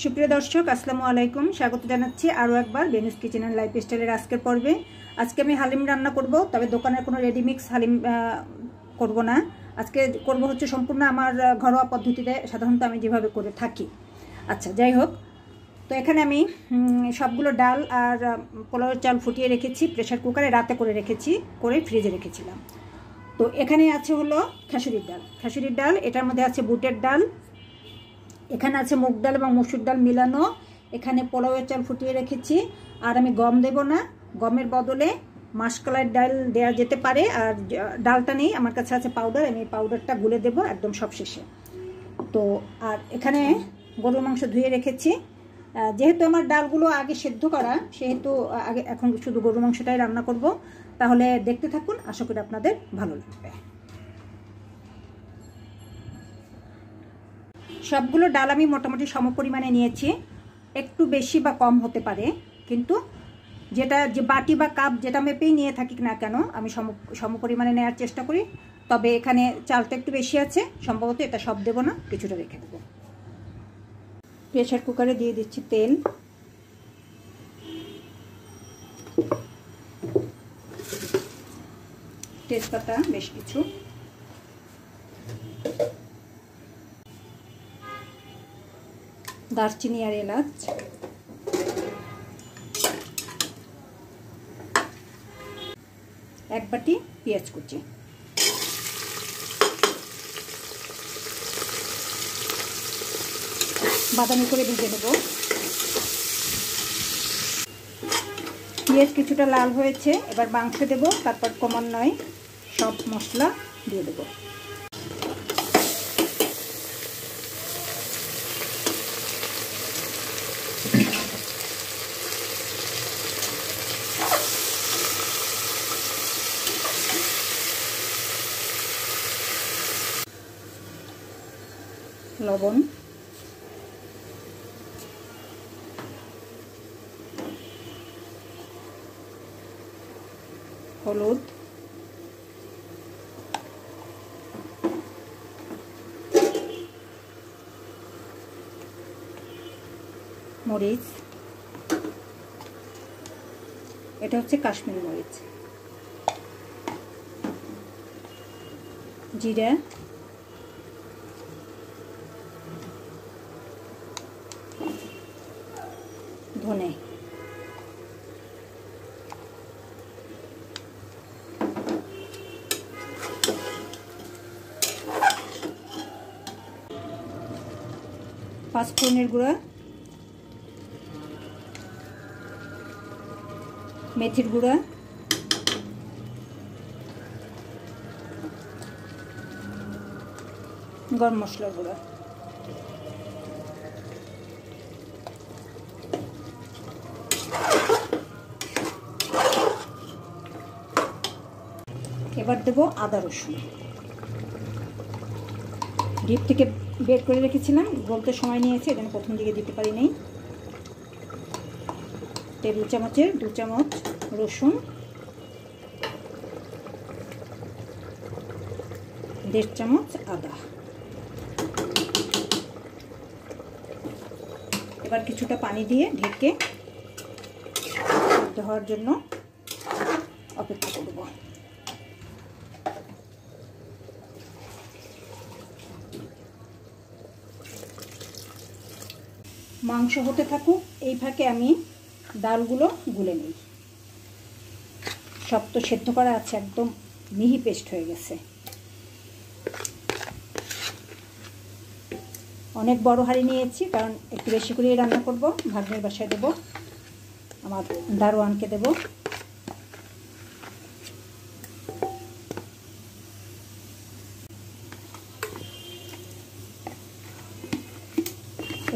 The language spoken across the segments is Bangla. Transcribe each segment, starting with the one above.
সুপ্রিয় দর্শক, আসসালামু আলাইকুম। স্বাগত জানাচ্ছি আরও একবার বেনুস কিচেন অ্যান্ড লাইফস্টাইলের আজকের পর্বে। আজকে আমি হালিম রান্না করব, তবে দোকানের কোনো রেডিমিক্স হালিম করব না। আজকে করব হচ্ছে সম্পূর্ণ আমার ঘরোয়া পদ্ধতিতে, সাধারণত আমি যেভাবে করে থাকি। আচ্ছা, যাই হোক, তো এখানে আমি সবগুলো ডাল আর পোলাওয়ের চাল ফুটিয়ে রেখেছি প্রেশার কুকারে, রাতে করে রেখেছি, করে ফ্রিজে রেখেছিলাম। তো এখানে আছে হলো খেসুরির ডাল, এটার মধ্যে আছে বুটের ডাল, এখানে আছে মুগ ডাল এবং মসুর ডাল মিলানো, এখানে পোলাওয়ের চাল ফুটিয়ে রেখেছি। আর আমি গম দেব না, গমের বদলে মাসকলাই ডাল দেওয়া যেতে পারে। আর ডালটা নেই, আমার কাছে আছে পাউডার, আমি পাউডারটা গুলে দেব একদম সবশেষে। তো আর এখানে গরুর মাংস ধুয়ে রেখেছি। যেহেতু আমার ডালগুলো আগে সেদ্ধ করা, সেহেতু এখন শুধু গরুর মাংসটাই রান্না করব। তাহলে দেখতে থাকুন, আশা করি আপনাদের ভালো লাগবে। সবগুলো ডাল আমি মোটামুটি সমপরিমাণে নিয়েছি, একটু বেশি বা কম হতে পারে, কিন্তু যে বাটি বা কাপ যেটা মেপেই নিয়ে থাকি না কেন, আমি সমপরিমাণে নেওয়ার চেষ্টা করি। তবে এখানে চালটা একটু বেশি আছে, সম্ভবত এটা সব দেব না, কিছুটা রেখে দেবো। প্রেসার কুকারে দিয়ে দিচ্ছি তেল, তেজপাতা বেশ কিছু, দারচিনি আর এলাচ, এক বাটি পেঁয়াজ কুচি, বাদামি করে ভেজে নেব। পেঁয়াজ কিছুটা লাল হয়েছে, এবার মাংস দেব, তারপর ক্রমান্বয়ে সব মশলা দিয়ে দেব। লবণ, হলুদ, মরিচ, এটা হচ্ছে কাশ্মীরি মরিচ, জিরা, ধনে, পাঁচফোড়নের গুঁড়া, মেথির গুঁড়া, গরম মশলার গুঁড়া। এবার দেব আদা রসুন। ডিপ থেকে বের করে রেখেছিলাম, বলতে সময় নিয়েছে, এজন্য প্রথম দিকে দিতে পারি নাই। টেবিল চামচের 2 চামচ রসুন, 1.5 চামচ আদা। এবার কিছুটা পানি দিয়ে ঢেকে সিদ্ধ হওয়ার জন্য অপেক্ষা করব। মাংস হতে থাকুক, এই ফাঁকে আমি ডালগুলো গুলে নিই। সব তো সেদ্ধ করা আছে, একদম মিহি পেস্ট হয়ে গেছে। অনেক বড় হাঁড়ি নিয়েছি, কারণ একটু বেশি করেই রান্না করব। ভাগ্নের বাসায় দেব, আমার দারোয়ানকে দেব।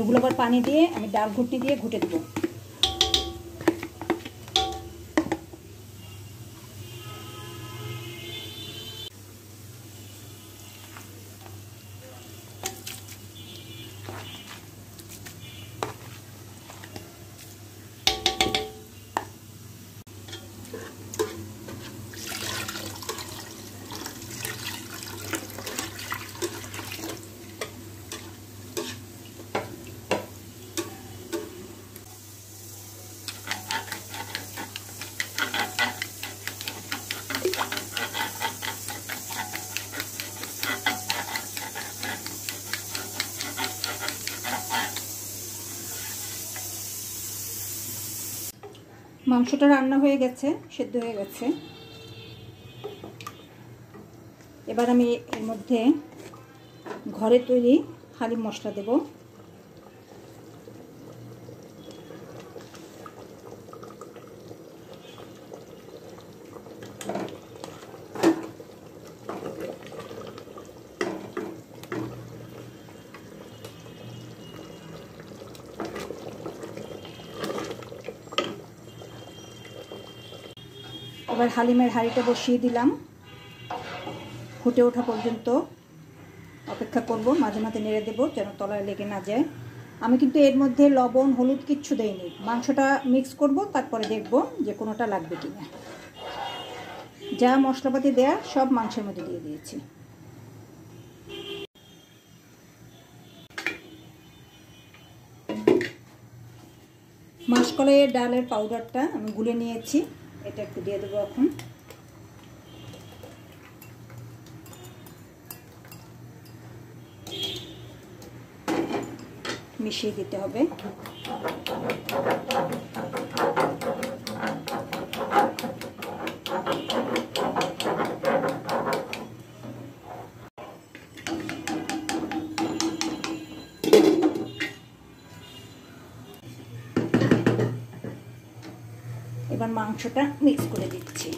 এগুলো আবার পানি দিয়ে আমি ডাল ঘুটনি দিয়ে ঘুটে দেবো। মাংসটা রান্না হয়ে গেছে, সেদ্ধ হয়ে গেছে। এবার আমি এর মধ্যে ঘরে তৈরি হালিম মশলা দেব। এবার হালিমের হাঁড়িটা বসিয়ে দিলাম, ফুটে ওঠা পর্যন্ত অপেক্ষা করব। মাঝে মাঝে নেড়ে দেবো যেন তলায় লেগে না যায়। আমি কিন্তু এর মধ্যে লবণ হলুদ কিচ্ছু দেইনি, মাংসটা মিক্স করব, তারপরে দেখব যে কোনোটা লাগবে কিনা। যা মশলাপাতি দেয়া সব মাংসের মধ্যে দিয়ে দিয়েছি। মাসকলাইয়ের ডালের পাউডারটা আমি গুলে নিয়েছি, এটা একটু দিয়ে দেবো এখন। মিশিয়ে দিতে হবে। এবার মাংসটা মিক্স করে দিচ্ছি।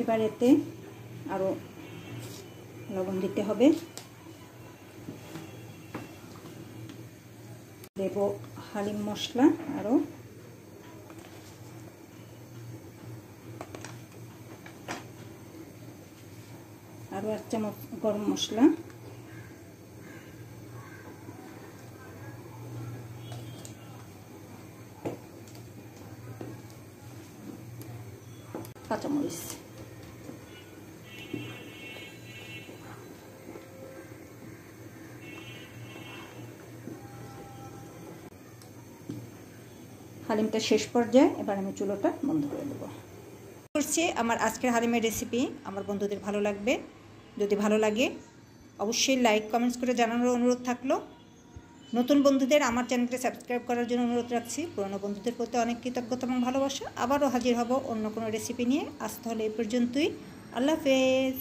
এবার এতে আরো লবণ দিতে হবে, দেব হালিম মশলা আরো, এক চামচ গরম মশলা, কাঁচামরিচ। হালিমটা শেষ পর্যায়ে, এবার আমি চুলোটা বন্ধ করে দেবো। করছি আমার আজকের হালিমের রেসিপি আমার বন্ধুদের ভালো লাগবে। যদি ভালো লাগে অবশ্যই লাইক কমেন্টস করে জানানোর অনুরোধ থাকলো। নতুন বন্ধুদের আমার চ্যানেলটি সাবস্ক্রাইব করার জন্য অনুরোধ রাখছি। পুরনো বন্ধুদের প্রতি অনেক কৃতজ্ঞতা এবং ভালোবাসা। আবারও হাজির হব অন্য কোনো রেসিপি নিয়ে। আজ তাহলে এই পর্যন্তই। আল্লাহ হাফেজ।